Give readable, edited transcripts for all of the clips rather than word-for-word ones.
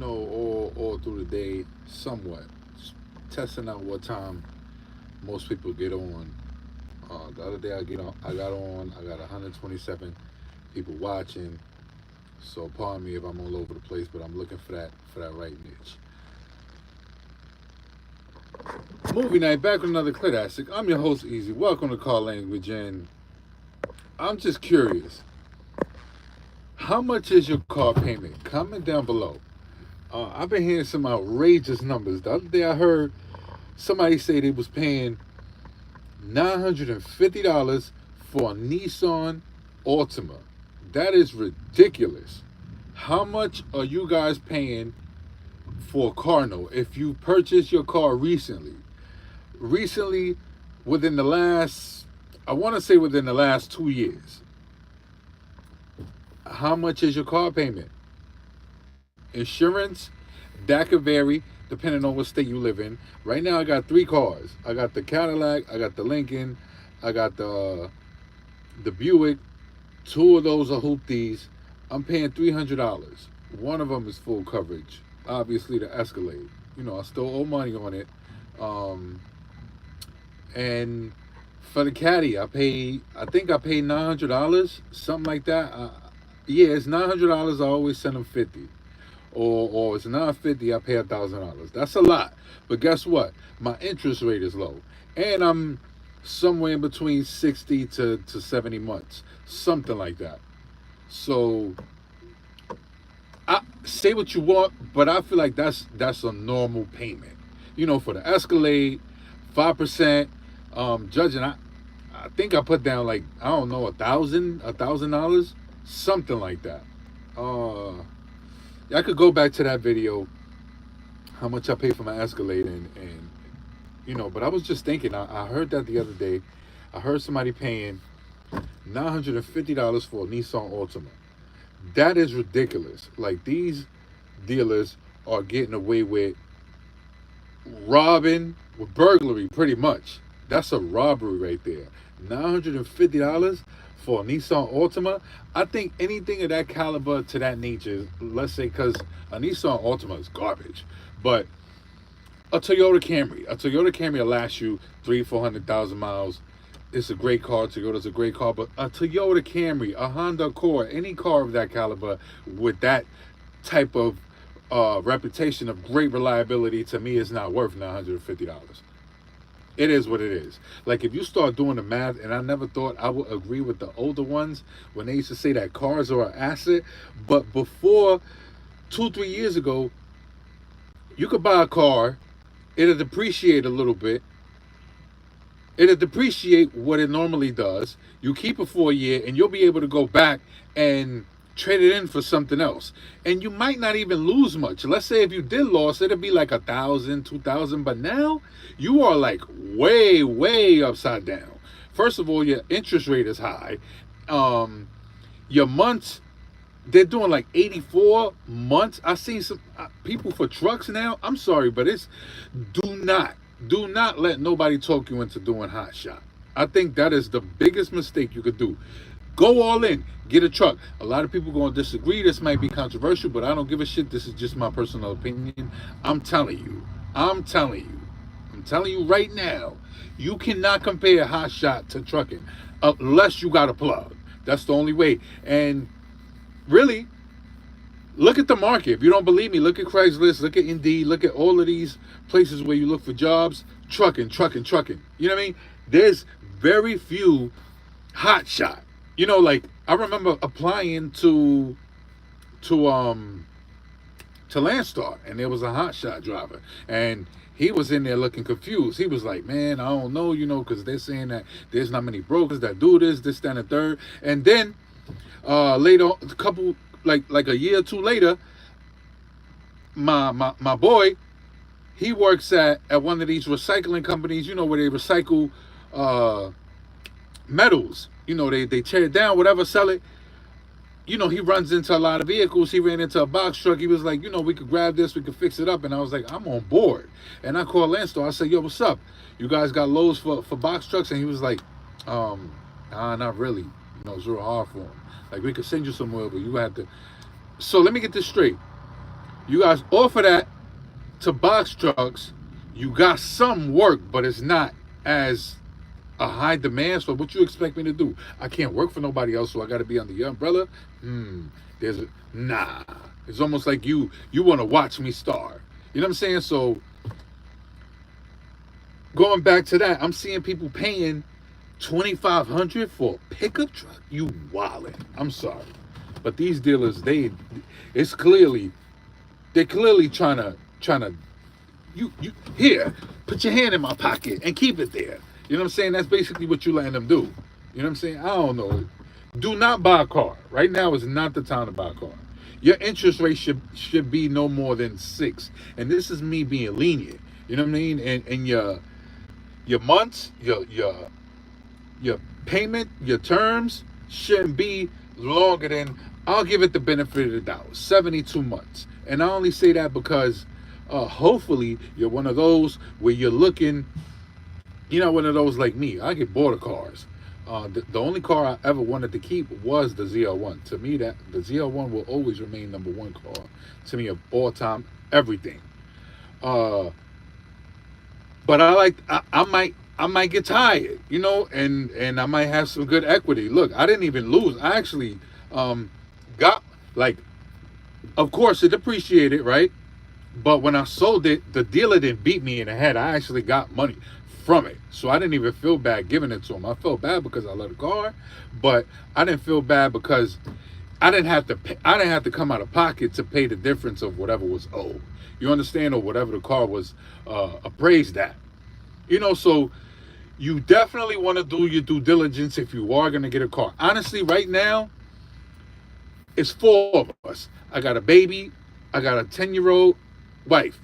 all through the day, somewhat. Just testing out what time most people get on. The other day I got on, I got 127 people watching. So pardon me if I'm all over the place, but I'm looking for that right niche. Movie night, back with another Classic. I'm your host, Easy. Welcome to Car Language, and I'm just curious. How much is your car payment? Comment down below. I've been hearing some outrageous numbers. The other day I heard somebody say they was paying $950 for a Nissan Altima. That is ridiculous. How much are you guys paying for a car note if you purchased your car recently? Recently, within the last, I want to say within the last 2 years. How much is your car payment? Insurance, that could vary depending on what state you live in. Right now, I got three cars. I got the Cadillac, I got the Lincoln, I got the Buick. Two of those are hoopties. I'm paying $300. One of them is full coverage. Obviously, the Escalade. I still owe money on it. Um, and for the caddy, I think I paid $900, something like that. Yeah, it's $900. I always send them 50, or it's 950. I pay $1,000. That's a lot, but guess what? My interest rate is low, and I'm somewhere in between 60 to 70 months, something like that. So I say what you want, but I feel like that's a normal payment. For the Escalade, 5%. Judging, I think I put down like I don't know $1,000, something like that. I could go back to that video, how much I pay for my Escalade, and but I was just thinking, I heard that the other day. I heard somebody paying $950 for a Nissan Altima. That is ridiculous. Like, these dealers are getting away with robbing, with burglary, pretty much. That's a robbery right there. $950 for a Nissan Altima. I think anything of that caliber to that nature, let's say, because a Nissan Altima is garbage, but a Toyota Camry will last you 400,000 miles. It's a great car. Toyota's a great car, but a Toyota Camry, a Honda Accord, any car of that caliber with that type of reputation of great reliability, to me is not worth $950. It is what it is. Like, if you start doing the math, and I never thought I would agree with the older ones when they used to say that cars are an asset, but before 2, 3 years ago, you could buy a car, it'll depreciate a little bit, it'll depreciate what it normally does. You keep it for a year, and you'll be able to go back and trade it in for something else. And you might not even lose much. Let's say if you did lose, it'd be like 1,000, 2,000. But now you are like way, way upside down. First of all, your interest rate is high. Your months, they're doing like 84 months. I seen some people for trucks now. I'm sorry, but it's do not do not let nobody talk you into doing hot shot. I think that is the biggest mistake you could do. Go all in. Get a truck. A lot of people going to disagree. This might be controversial, but I don't give a shit. This is just my personal opinion. I'm telling you. I'm telling you. I'm telling you right now. You cannot compare hot shot to trucking unless you got a plug. That's the only way. And really, look at the market. If you don't believe me, look at Craigslist, look at Indeed, look at all of these places where you look for jobs. Trucking, trucking, trucking. You know what I mean? There's very few hot shot. Like, I remember applying to to Landstar, and there was a hot shot driver, and he was in there looking confused. He was like, "Man, I don't know, because they're saying that there's not many brokers that do this, that, and the third." And then later, a couple like a year or two later, my boy, he works at one of these recycling companies. Where they recycle uh, metals. They tear it down, whatever, sell it. He runs into a lot of vehicles. He ran into a box truck. He was like, we could grab this, we could fix it up. And I was like, I'm on board. And I called Landstar. I said, yo, what's up? You guys got loads for box trucks? And he was like, not really. It's real hard for him. Like, we could send you somewhere, but you have to. So let me get this straight. You guys offer that to box trucks. You got some work, but it's not as a high demand. So what you expect me to do? I can't work for nobody else, so I got to be under your umbrella. There's a, nah. It's almost like you want to watch me starve. You know what I'm saying? So going back to that, I'm seeing people paying $2,500 for a pickup truck. You wildin'. I'm sorry, but these dealers, it's clearly they're clearly trying to you here, put your hand in my pocket and keep it there. You know what I'm saying? That's basically what you letting them do. You know what I'm saying? I don't know. Do not buy a car. Right now is not the time to buy a car. Your interest rate should be no more than 6. And this is me being lenient. You know what I mean? And your months, your payment, your terms shouldn't be longer than, I'll give it the benefit of the doubt, 72 months. And I only say that because hopefully you're one of those where you're looking, one of those like me. I get bored of cars. The only car I ever wanted to keep was the ZL1. To me, that the ZL1 will always remain number one car to me of all time, everything. But I might get tired, and I might have some good equity. Look, I didn't even lose. I actually got, like, of course it depreciated, right? But when I sold it, the dealer didn't beat me in the head. I actually got money from it. So I didn't even feel bad giving it to him. I felt bad because I love the car, but I didn't feel bad because I didn't have to come out of pocket to pay the difference of whatever was owed. You understand? Or whatever the car was appraised at. So you definitely want to do your due diligence if you are going to get a car. Honestly, right now, it's 4 of us. I got a baby. I got a 10-year-old wife.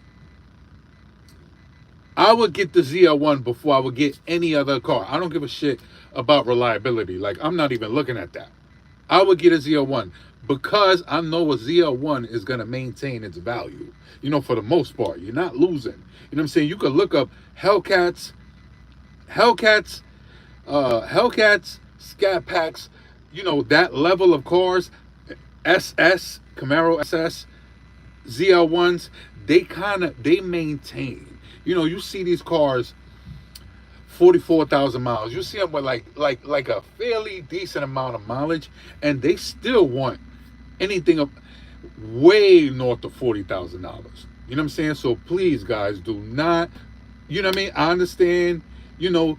I would get the ZL1 before I would get any other car. I don't give a shit about reliability. Like, I'm not even looking at that. I would get a ZL1 because I know a ZL1 is going to maintain its value. For the most part, you're not losing. You know what I'm saying? You could look up Hellcats, Scat Packs, that level of cars, SS, Camaro SS, ZL1s, they maintain. You see these cars 44,000 miles. You see them with like a fairly decent amount of mileage, and they still want anything up way north of $40,000. You know what I'm saying? So please, guys, do not. You know what I mean? I understand. You don't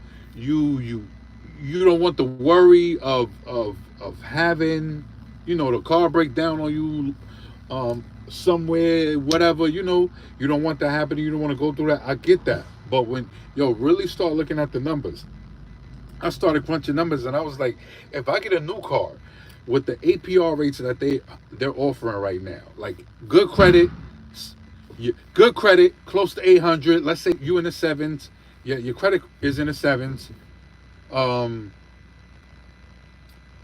want the worry of having the car break down on you somewhere, whatever. You don't want that happening. You don't want to go through that. I get that. But when really start looking at the numbers, I started crunching numbers, and I was like, if I get a new car with the APR rates that they're offering right now, like good credit, close to 800. Let's say you in the 7s. Yeah, your credit is in the 7s.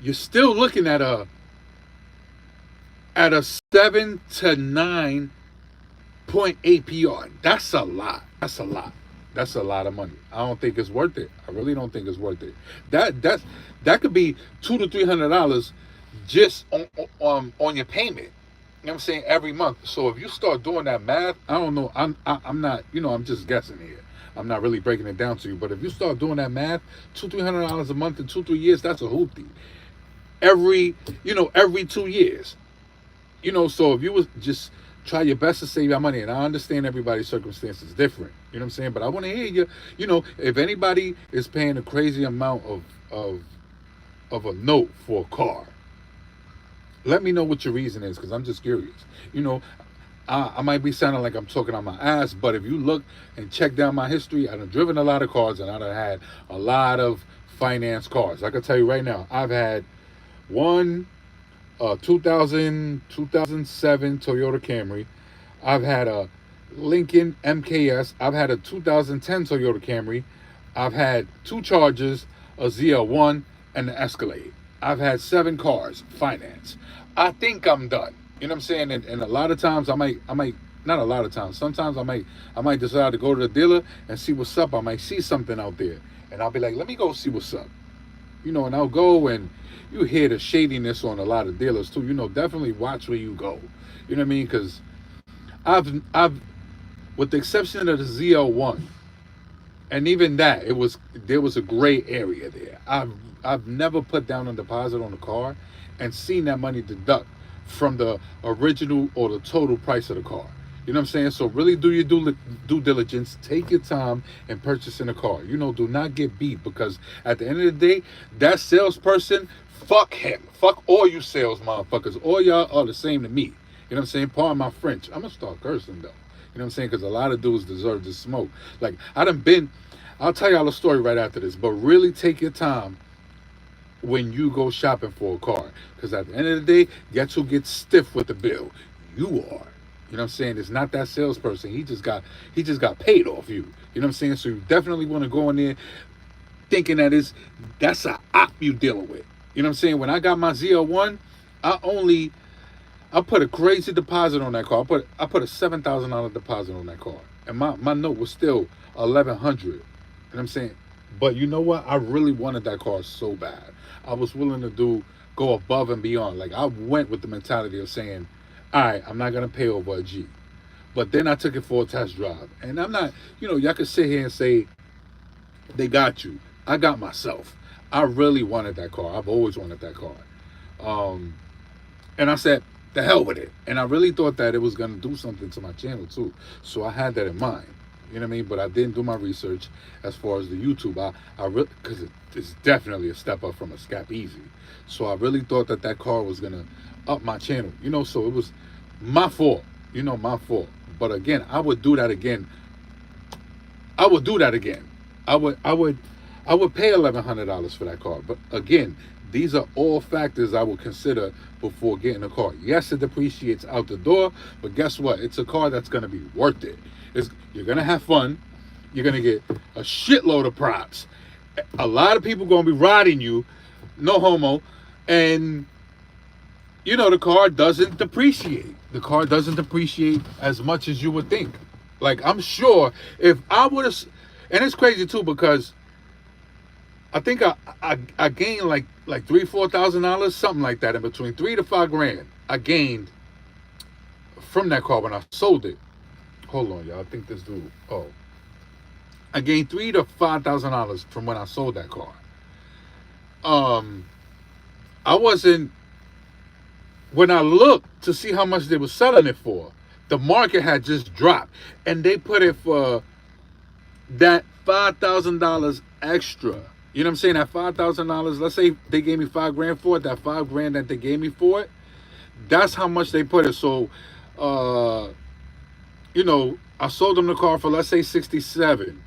You're still looking at a 7 to 9 point APR. That's a lot. That's a lot of money. I don't think it's worth it. I really don't think it's worth it. That could be $200 to $300 just on your payment. You know what I'm saying? Every month. So if you start doing that math, I don't know. I'm not. I'm just guessing here. I'm not really breaking it down to you. But if you start doing that math, $200-300 a month in 2-3 years, that's a hoopty. Every 2 years. So if you was just try your best to save your money, and I understand everybody's circumstances different. You know what I'm saying? But I want to hear you. If anybody is paying a crazy amount of a note for a car, let me know what your reason is, because I'm just curious. I might be sounding like I'm talking on my ass, but if you look and check down my history, I've driven a lot of cars, and I've had a lot of finance cars. I can tell you right now, I've had one 2007 Toyota Camry. I've had a Lincoln MKS. I've had a 2010 Toyota Camry. I've had 2 Chargers, a ZL1, and an Escalade. I've had 7 cars finance. I think I'm done. You know what I'm saying? And a lot of times I might not a lot of times. Sometimes I might decide to go to the dealer and see what's up. I might see something out there, and I'll be like, let me go see what's up. And I'll go, and you hear the shadiness on a lot of dealers too. Definitely watch where you go. You know what I mean? Because I've, with the exception of the ZL1, and even that, there was a gray area there. I've never put down a deposit on a car and seen that money deduct from the original or the total price of the car. You know what I'm saying? So really do your due diligence. Take your time in purchasing a car. You know, do not get beat, because at the end of the day, that salesperson, fuck him. Fuck all you sales motherfuckers. All y'all are the same to me. You know what I'm saying? Pardon my French. I'm gonna start cursing though. You know what I'm saying? Because a lot of dudes deserve to smoke. Like, I'll tell y'all a story right after this, but really take your time when you go shopping for a car. Because at the end of the day, guess who gets stiff with the bill? You are. You know what I'm saying? It's not that salesperson. He just got paid off you. You know what I'm saying? So you definitely want to go in there thinking that's a op you dealing with. You know what I'm saying? When I got my ZL1, I put a crazy deposit on that car. I put a $7,000 deposit on that car, and my note was still $1,100. You know what I'm saying? But you know what? I really wanted that car so bad. I was willing to go above and beyond. Like, I went with the mentality of saying, all right, I'm not gonna pay over a G. But then I took it for a test drive, and I'm not. You know, y'all can sit here and say they got you. I got myself. I really wanted that car. I've always wanted that car. And I said, the hell with it. And I really thought that it was going to do something to my channel too. So I had that in mind. You know what I mean? But I didn't do my research as far as the YouTube. Because it's definitely a step up from a Scap Easy. So I really thought that car was going to up my channel. You know, so it was my fault. You know, my fault. But again, I would do that again. I would pay $1,100 for that car. But again, these are all factors I would consider before getting a car. Yes, it depreciates out the door, but guess what? It's a car that's going to be worth it. You're going to have fun. You're going to get a shitload of props. A lot of people going to be riding you, no homo, and you know, the car doesn't depreciate. The car doesn't depreciate as much as you would think. Like, I'm sure if I would have, and it's crazy too, because I think I gained like $3,000-$4,000, something like that, in between $3,000 to $5,000 I gained from that car when I sold it. Hold on, y'all. I think this dude. Oh, I gained $3,000 to $5,000 from when I sold that car. I wasn't. When I looked to see how much they were selling it for, the market had just dropped, and they put it for that $5,000 extra. You know what I'm saying? That $5,000, let's say they gave me $5,000 for it, that $5,000 that they gave me for it, that's how much they put it. So, you know, I sold them the car for, let's say, 67.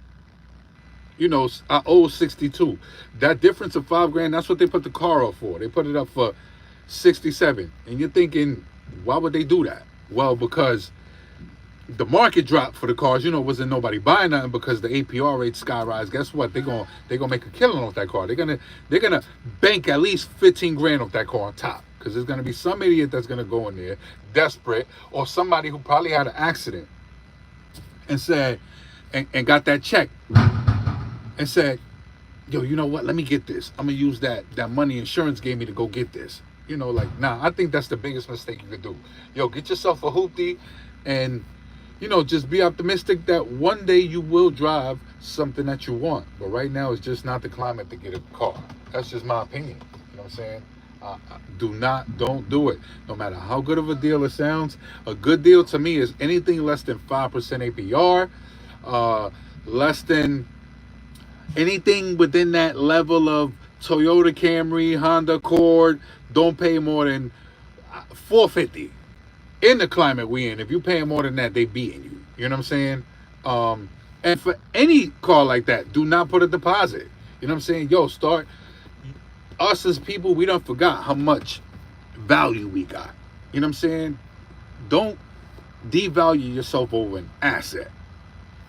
You know, I owe 62. That difference of $5,000, that's what they put the car up for. They put it up for 67. And you're thinking, why would they do that? Well, because the market dropped for the cars. You know, wasn't nobody buying nothing because the APR rate skyrise. Guess what? They're gonna make a killing off that car. They're gonna bank at least $15,000 off that car on top, because there's gonna be some idiot that's gonna go in there desperate, or somebody who probably had an accident and said and got that check and said, yo, you know what? Let me get this. I'm gonna use that money insurance gave me to go get this. You know, like, nah. I think that's the biggest mistake you could do. Yo, get yourself a hoopty, and you know, just be optimistic that one day you will drive something that you want. But right now, it's just not the climate to get a car. That's just my opinion. You know what I'm saying? Don't do it. No matter how good of a deal it sounds, a good deal to me is anything less than 5% APR, less than anything within that level of Toyota Camry, Honda Accord. Don't pay more than $450. In the climate we in, if you paying more than that, they beating you. You know what I'm saying? And for any car like that, do not put a deposit. You know what I'm saying? Yo, us as people, we don't forgot how much value we got. You know what I'm saying? Don't devalue yourself over an asset.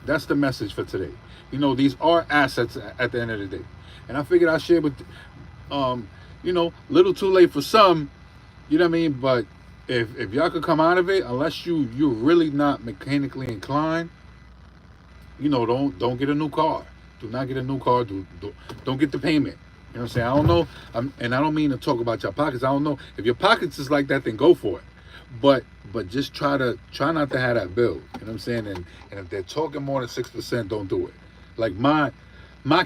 That's the message for today. You know, these are assets at the end of the day. And I figured I'd share with, you know, little too late for some, you know what I mean? But if y'all could come out of it, unless you're really not mechanically inclined, you know, don't get a new car. Do not get a new car. Don't get the payment. You know what I'm saying? I don't know, and I don't mean to talk about your pockets. I don't know. If your pockets is like that, then go for it. But just try not to have that bill. You know what I'm saying? And if they're talking more than 6%, don't do it. Like my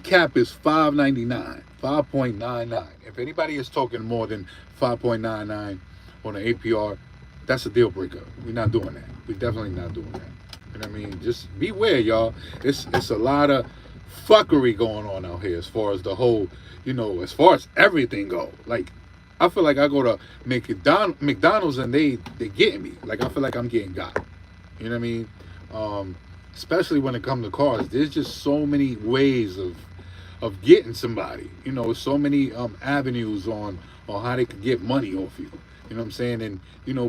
cap is 5.99, 5.99. If anybody is talking more than 5.99 on an APR, that's a deal breaker. We're not doing that. We're definitely not doing that. You know what I mean? Just beware, y'all. It's a lot of fuckery going on out here as far as the whole, as far as everything go. Like, I feel like I go to McDonald's and they getting me. Like, I feel like I'm getting got. You know what I mean? Especially when it comes to cars. There's just so many ways of getting somebody. So many avenues on how they could get money off you. You know what I'm saying? And,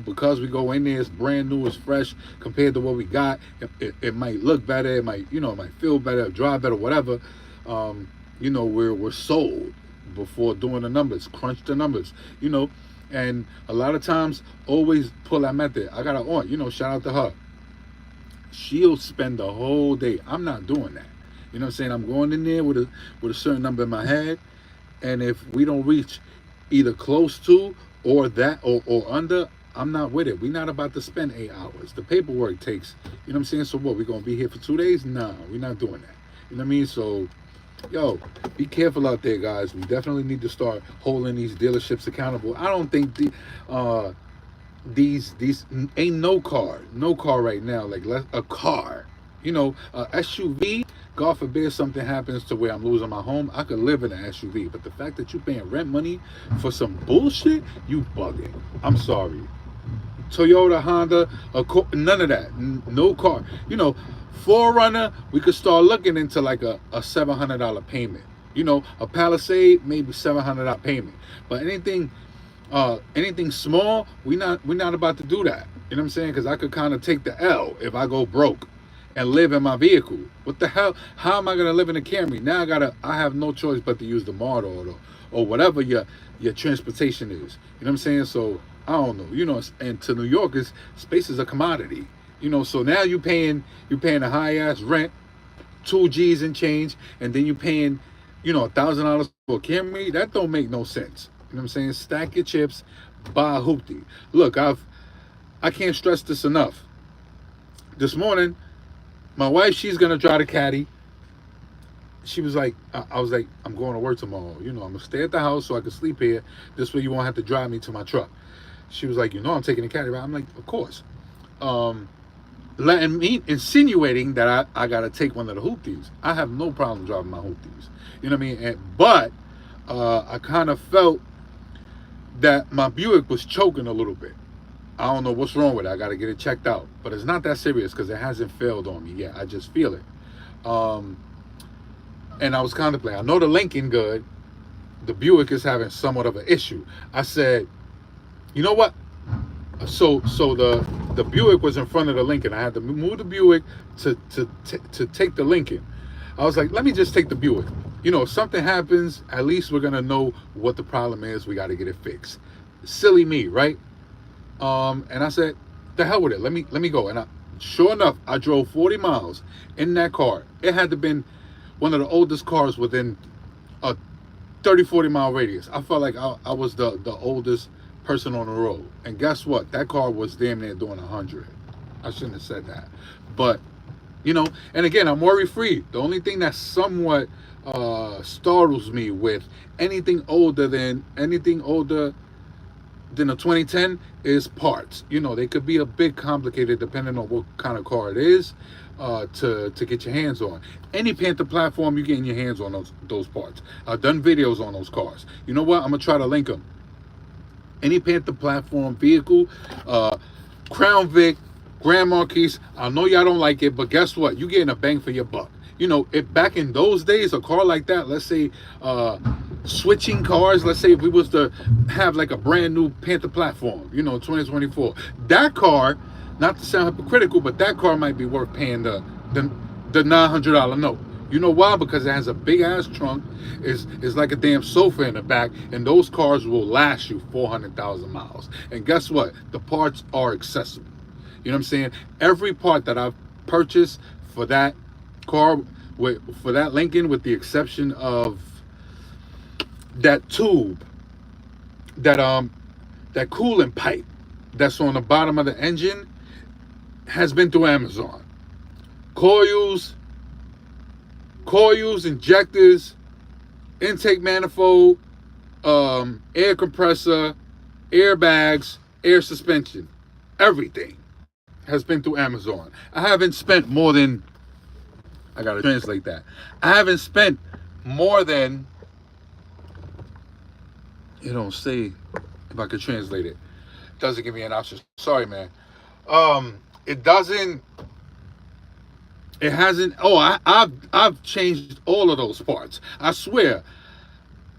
because we go in there, it's brand new, it's fresh compared to what we got. It might look better. It might, it might feel better, drive better, whatever. We're sold before doing the numbers, crunch the numbers, and a lot of times always pull that method. I got an aunt, shout out to her. She'll spend the whole day. I'm not doing that. You know what I'm saying? I'm going in there with a certain number in my head, and if we don't reach either close to or that or under, I'm not with it. We're not about to spend 8 hours. The paperwork takes, you know what I'm saying? So what, we're going to be here for 2 days? No, we're not doing that. You know what I mean? So, yo, be careful out there, guys. We definitely need to start holding these dealerships accountable. I don't think these ain't no car right now, like a car, a SUV. God forbid something happens to where I'm losing my home, I could live in an SUV. But the fact that you paying rent money for some bullshit, you bugging. I'm sorry. Toyota, Honda, none of that. No car. 4Runner, we could start looking into like a $700 payment. A Palisade, maybe $700 payment. But anything small, we're not about to do that. You know what I'm saying? Because I could kind of take the L if I go broke and live in my vehicle. What the hell? How am I gonna live in a Camry? Now I have no choice but to use the MARTA or whatever your transportation is. You know what I'm saying? So I don't know. And to New York, space is a commodity. So now you're paying a high ass rent, 2 G's and change, and then you're paying, $1,000 for a Camry. That don't make no sense. You know what I'm saying? Stack your chips, buy a hoopty. Look, I can't stress this enough. This morning, my wife, she's gonna drive the caddy. She was like, I was like, I'm going to work tomorrow. I'm gonna stay at the house so I can sleep here. This way you won't have to drive me to my truck. She was like, I'm taking the caddy ride. I'm like, of course. Insinuating that I gotta take one of the hoopties. I have no problem driving my hoopties. You know what I mean? But I kind of felt that my Buick was choking a little bit. I don't know what's wrong with it. I got to get it checked out. But it's not that serious because it hasn't failed on me yet. I just feel it. And I was contemplating. I know the Lincoln good. The Buick is having somewhat of an issue. I said, you know what? So the Buick was in front of the Lincoln. I had to move the Buick to take the Lincoln. I was like, let me just take the Buick. If something happens, at least we're going to know what the problem is. We got to get it fixed. Silly me, right? And I said, the hell with it. Let me go. And sure enough, I drove 40 miles in that car. It had to been one of the oldest cars within a 30, 40 mile radius. I felt like I was the oldest person on the road. And guess what? That car was damn near doing 100. I shouldn't have said that. But, and again, I'm worry free. The only thing that somewhat startles me with anything older than a 2010 is parts. They could be a bit complicated depending on what kind of car it is to get your hands on. Any Panther platform, you're getting your hands on those parts. I've done videos on those cars. You know what? I'm going to try to link them. Any Panther platform vehicle, Crown Vic, Grand Marquis, I know y'all don't like it, but guess what? You're getting a bang for your buck. If back in those days, a car like that, let's say switching cars, let's say if we was to have like a brand new Panther platform, 2024, that car, not to sound hypocritical, but that car might be worth paying the $900 note. You know why? Because it has a big ass trunk, it's like a damn sofa in the back, and those cars will last you 400,000 miles. And guess what? The parts are accessible. You know what I'm saying? Every part that I've purchased for that car, for that Lincoln, with the exception of that tube, that coolant pipe that's on the bottom of the engine has been through Amazon. Coils, injectors, intake manifold, air compressor, airbags, air suspension, everything has been through Amazon. I haven't spent more than, I gotta translate that. I haven't spent more than, it don't say if I could translate it. It doesn't give me an option. Sorry, man. It doesn't, it hasn't, I've changed all of those parts. I swear.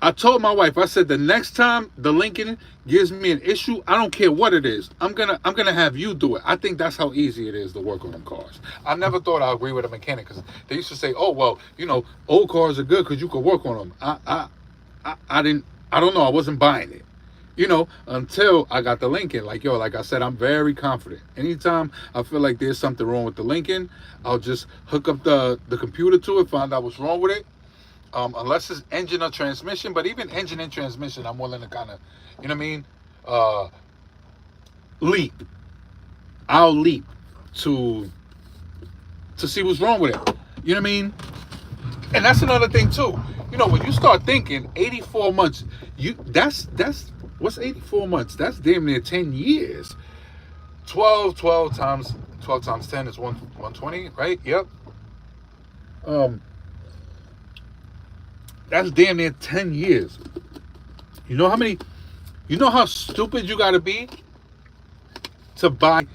I told my wife, I said, the next time the Lincoln gives me an issue, I don't care what it is. I'm gonna have you do it. I think that's how easy it is to work on them cars. I never thought I'd agree with a mechanic, because they used to say, oh, well, old cars are good because you could work on them. I don't know. I wasn't buying it. Until I got the Lincoln. Like I said, I'm very confident. Anytime I feel like there's something wrong with the Lincoln, I'll just hook up the computer to it, find out what's wrong with it. Unless it's engine or transmission, but even engine and transmission, I'm willing to kind of, leap. I'll leap to see what's wrong with it. You know what I mean? And that's another thing too. When you start thinking 84 months, that's what's 84 months? That's damn near 10 years. 12 times 10 is 120, right? Yep. That's damn near 10 years. You know how stupid you gotta be to buy,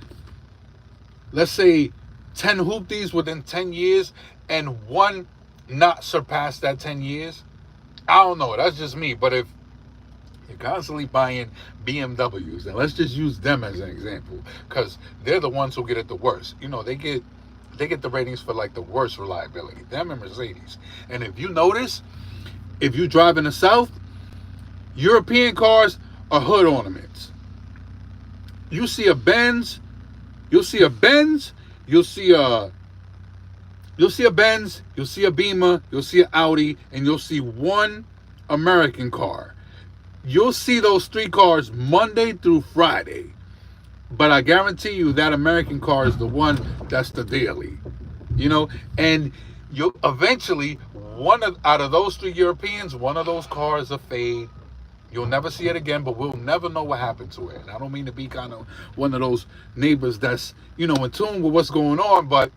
let's say, 10 hoopties within 10 years and one not surpass that 10 years? I don't know. That's just me. But if you're constantly buying BMWs, and let's just use them as an example, because they're the ones who get it the worst. They get the ratings for like the worst reliability. Them and Mercedes. And if you notice, if you drive in the South, European cars are hood ornaments. You see a Benz, you'll see a Benz, you'll see a Beamer, you'll see an Audi, and you'll see one American car. You'll see those three cars Monday through Friday. But I guarantee you that American car is the one that's the daily. And you'll eventually, out of those three Europeans, one of those cars will fade. You'll never see it again, but we'll never know what happened to it. And I don't mean to be kind of one of those neighbors that's, in tune with what's going on, but,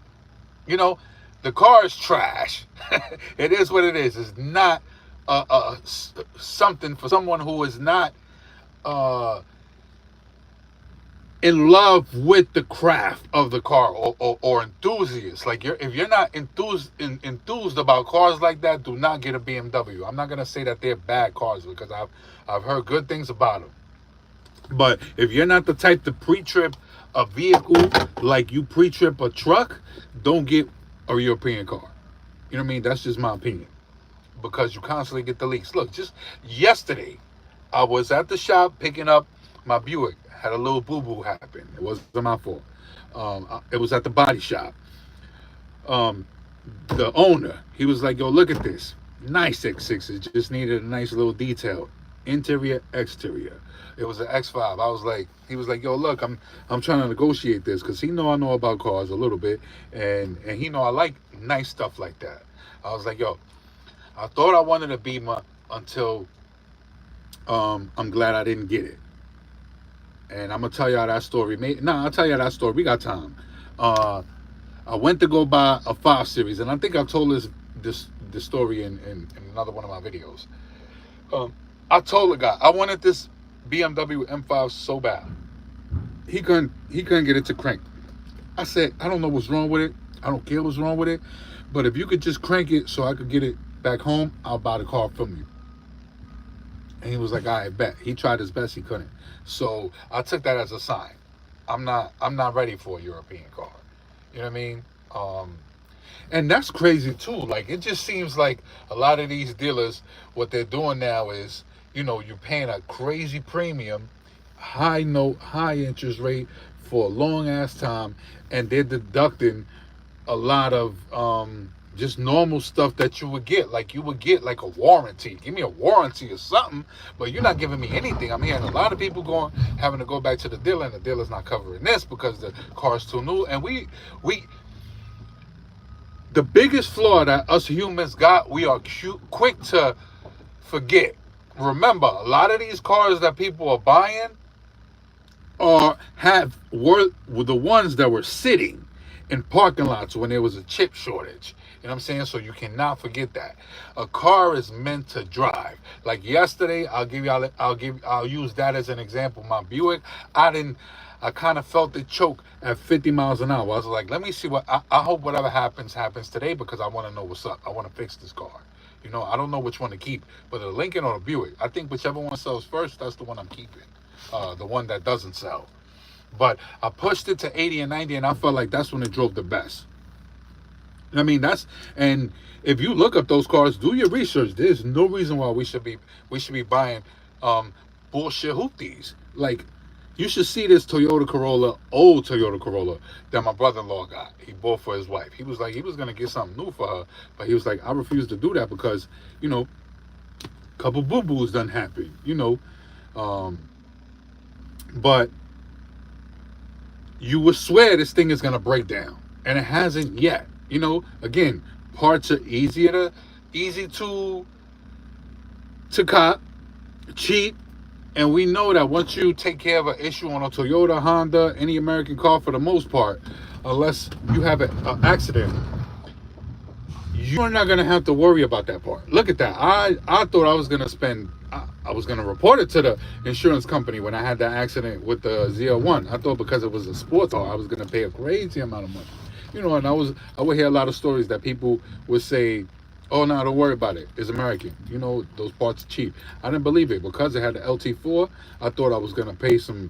the car is trash. It is what it is. It's not something for someone who is not in love with the craft of the car, or enthusiasts. Like, if you're not enthused about cars like that, do not get a BMW. I'm not gonna say that they're bad cars, because I've heard good things about them. But if you're not the type to pre-trip a vehicle like you pre-trip a truck, don't get a European car. You know what I mean? That's just my opinion, because you constantly get the leaks. Look, just yesterday, I was at the shop picking up my Buick. Had a little boo-boo happen. It wasn't my fault. It was at the body shop. The owner, he was like, yo, look at this. Nice X6. It just needed a nice little detail. Interior, exterior. It was an X5. He was like, yo, look, I'm trying to negotiate this, because I know about cars a little bit, and he know I like nice stuff like that. I was like, yo, I thought I wanted a Beamer until I'm glad I didn't get it. And I'm gonna tell y'all that story. I'll tell y'all that story. We got time. I went to go buy a 5 Series, and I think I've told this story in another one of my videos. I told the guy I wanted this BMW M5 so bad. He couldn't get it to crank. I said, I don't know what's wrong with it. I don't care what's wrong with it. But if you could just crank it so I could get it back home, I'll buy the car from you. And he was like, I bet. He tried his best, he couldn't. So I took that as a sign. I'm not ready for a European car. You know what I mean? And that's crazy too. Like, it just seems like a lot of these dealers, what they're doing now is, you're paying a crazy premium, high interest rate for a long ass time, and they're deducting a lot of just normal stuff that you would get. Like you would get like a warranty. Give me a warranty or something, but you're not giving me anything. I'm hearing a lot of people having to go back to the dealer, and the dealer's not covering this because the car's too new. And we the biggest flaw that us humans got, we are quick to forget. Remember, a lot of these cars that people are buying were the ones that were sitting in parking lots when there was a chip shortage. You know what I'm saying? So you cannot forget that. A car is meant to drive. Like yesterday, I'll use that as an example. My Buick, I kind of felt the choke at 50 miles an hour. I was like, let me see I hope whatever happens today, because I want to know what's up. I want to fix this car. You know, I don't know which one to keep, but the Lincoln or the Buick. I think whichever one sells first, that's the one I'm keeping. The one that doesn't sell. But I pushed it to 80 and 90, and I felt like that's when it drove the best. I mean, and if you look up those cars, do your research. There's no reason why we should be buying bullshit hoopties. Like, you should see this old Toyota Corolla that my brother-in-law got. He bought for his wife. He was like, he was gonna get something new for her, but he was like, I refuse to do that because, you know, a couple boo-boos done happen, you know. But you would swear this thing is gonna break down, and it hasn't yet. You know, again, parts are easy to cop, cheap, and we know that once you take care of an issue on a Toyota, Honda, any American car, for the most part, unless you have an accident, you're not gonna have to worry about that part. Look at that. I thought I was gonna I was gonna report it to the insurance company when I had that accident with the ZL1. I thought because it was a sports car, I was gonna pay a crazy amount of money. You know, and I would hear a lot of stories that people would say, oh, no, don't worry about it. It's American. You know, those parts are cheap. I didn't believe it. Because it had the LT4, I thought I was going to pay some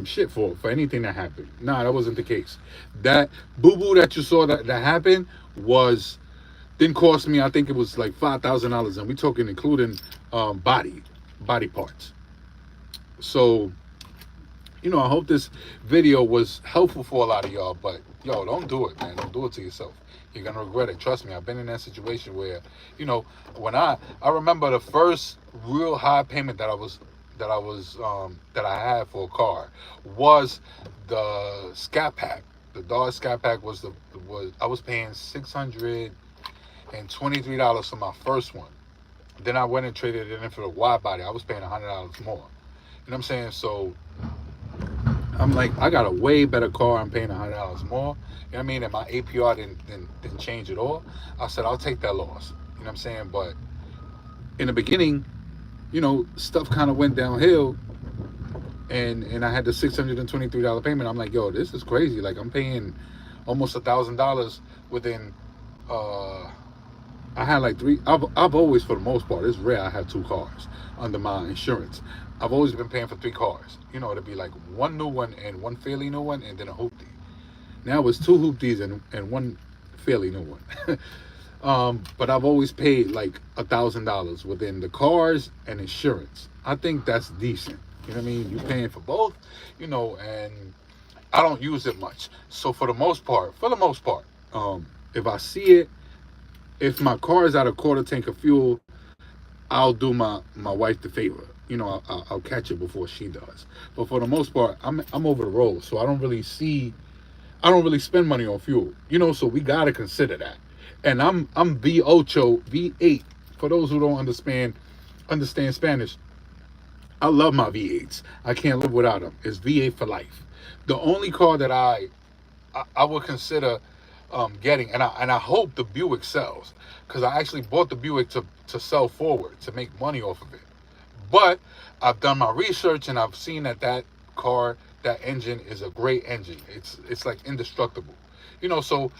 shit for anything that happened. Nah, that wasn't the case. That boo-boo that you saw that happened didn't cost me, I think it was like $5,000. And we talking including body parts. So, you know, I hope this video was helpful for a lot of y'all, but yo, don't do it, man. Don't do it to yourself. You're gonna regret it. Trust me. I've been in that situation where, you know, when I remember the first real high payment that I had for a car was the Scat Pack. The Dodge Scat Pack I was paying $623 for my first one. Then I went and traded it in for the wide body. I was paying $100 more. You know what I'm saying? So I'm like, I got a way better car. I'm paying $100 more. You know what I mean? And my APR didn't change at all. I said, I'll take that loss. You know what I'm saying? But in the beginning, you know, stuff kind of went downhill, and I had the $623 payment. I'm like, yo, this is crazy. Like, I'm paying almost $1,000 within. I had like three. I've always, for the most part, it's rare I have two cars under my insurance. I've always been paying for three cars. You know, it'd be like one new one and one fairly new one, and then a hoopty. Now it's two hoopties and one fairly new one. But I've always paid like $1,000 within the cars and insurance. I think that's decent. You know what I mean? You're paying for both, you know, and I don't use it much. So for the most part, if I see it, if my car is out a quarter tank of fuel, I'll do my wife the favor. You know, I'll catch it before she does. But for the most part, I'm over the road, so I don't really spend money on fuel. You know, so we gotta consider that. And I'm V8. For those who don't understand Spanish, I love my V8s. I can't live without them. It's V8 for life. The only car that I would consider getting, and I hope the Buick sells, because I actually bought the Buick to sell forward, to make money off of it. But I've done my research and I've seen that car, that engine is a great engine. It's like indestructible. You know, so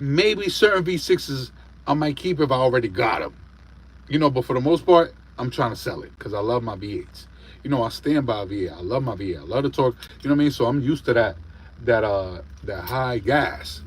maybe certain V6s I might keep if I already got them. You know, but for the most part, I'm trying to sell it because I love my V8s. You know, I stand by V8. I love my V8. I love the torque. You know what I mean? So I'm used to that high gas.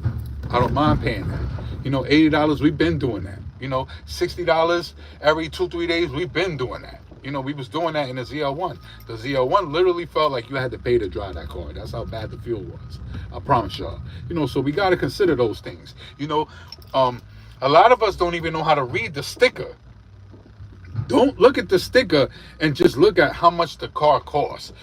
I don't mind paying that. You know, $80, we've been doing that. You know, $60 every 2-3 days, we've been doing that. You know, we was doing that in the ZL1. The ZL1 literally felt like you had to pay to drive that car. That's how bad the fuel was. I promise y'all. You know, so we got to consider those things. You know, a lot of us don't even know how to read the sticker. Don't look at the sticker and just look at how much the car costs.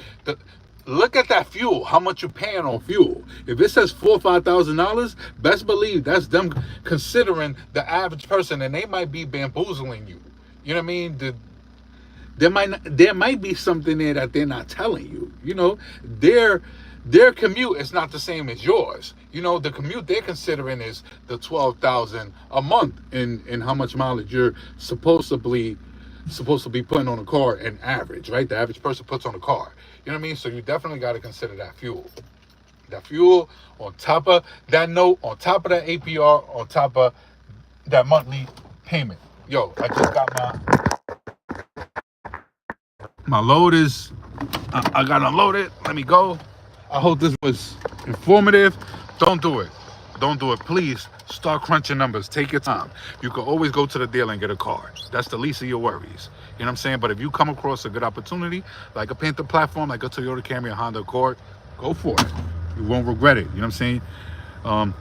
Look at that fuel, how much you're paying on fuel. If it says $4,000 or $5,000, best believe that's them considering the average person, and they might be bamboozling you. You know what I mean? There might be something there that they're not telling you. You know, their commute is not the same as yours. You know, the commute they're considering is the 12,000 a month in how much mileage you're supposed to be putting on a car in average, right? The average person puts on a car. You know what I mean? So you definitely got to consider that fuel. That fuel on top of that note, on top of that APR, on top of that monthly payment. Yo, I just got my load is, I got unloaded. Let me go. I hope this was informative. Don't do it. Don't do it. Please start crunching numbers. Take your time. You can always go to the dealer and get a car. That's the least of your worries. You know what I'm saying? But if you come across a good opportunity, like a Panther platform, like a Toyota Camry, a Honda Accord, go for it. You won't regret it. You know what I'm saying?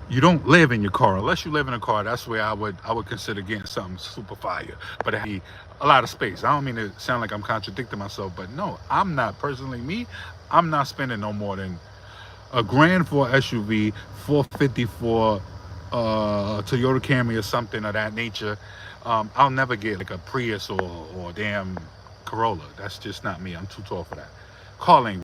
You don't live in your car unless you live in a car. That's where I would consider getting something super fire, but it has a lot of space. I don't mean to sound like I'm contradicting myself, but no, I'm not personally me. I'm not spending no more than $1,000 for SUV, $450 for Toyota Camry or something of that nature. I'll never get like a Prius or a damn Corolla. That's just not me. I'm too tall for that. Calling